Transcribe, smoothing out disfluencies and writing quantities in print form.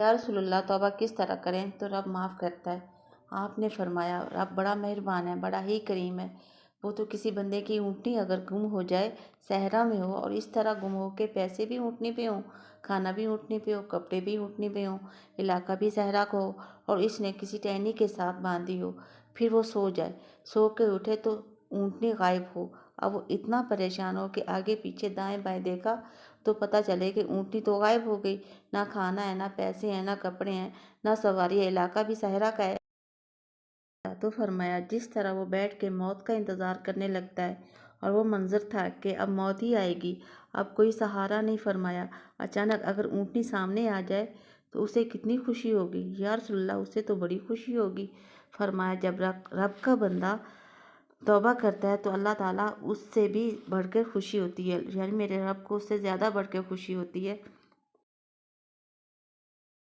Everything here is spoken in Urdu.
یا رسول اللہ توبہ کس طرح کریں تو رب معاف کرتا ہے؟ آپ نے فرمایا رب بڑا مہربان ہے، بڑا ہی کریم ہے۔ وہ تو کسی بندے کی اونٹنی اگر گم ہو جائے، صحرا میں ہو، اور اس طرح گم ہو کے پیسے بھی اونٹنی پہ ہوں، کھانا بھی اونٹنی پہ ہو، کپڑے بھی اونٹنی پہ ہوں، علاقہ بھی صحرا کو ہو، اور اس نے کسی ٹہنی کے ساتھ باندھی ہو، پھر وہ سو جائے، سو کے اٹھے تو اونٹنی غائب ہو۔ اب وہ اتنا پریشان ہو کہ آگے پیچھے دائیں بائیں دیکھا تو پتہ چلے کہ اونٹنی تو غائب ہو گئی، نہ کھانا ہے، نہ پیسے ہیں، نہ کپڑے ہیں، نہ سواری ہے، علاقہ بھی صحرا کا ہے۔ تو فرمایا جس طرح وہ بیٹھ کے موت کا انتظار کرنے لگتا ہے، اور وہ منظر تھا کہ اب موت ہی آئے گی، اب کوئی سہارا نہیں۔ فرمایا اچانک اگر اونٹنی سامنے آ جائے تو اسے کتنی خوشی ہوگی؟ یا رسول اللہ اسے تو بڑی خوشی ہوگی۔ فرمایا جب رب کا بندہ توبہ کرتا ہے تو اللہ تعالیٰ اس سے بھی بڑھ کر خوشی ہوتی ہے، یعنی میرے رب کو اس سے زیادہ بڑھ کے خوشی ہوتی ہے۔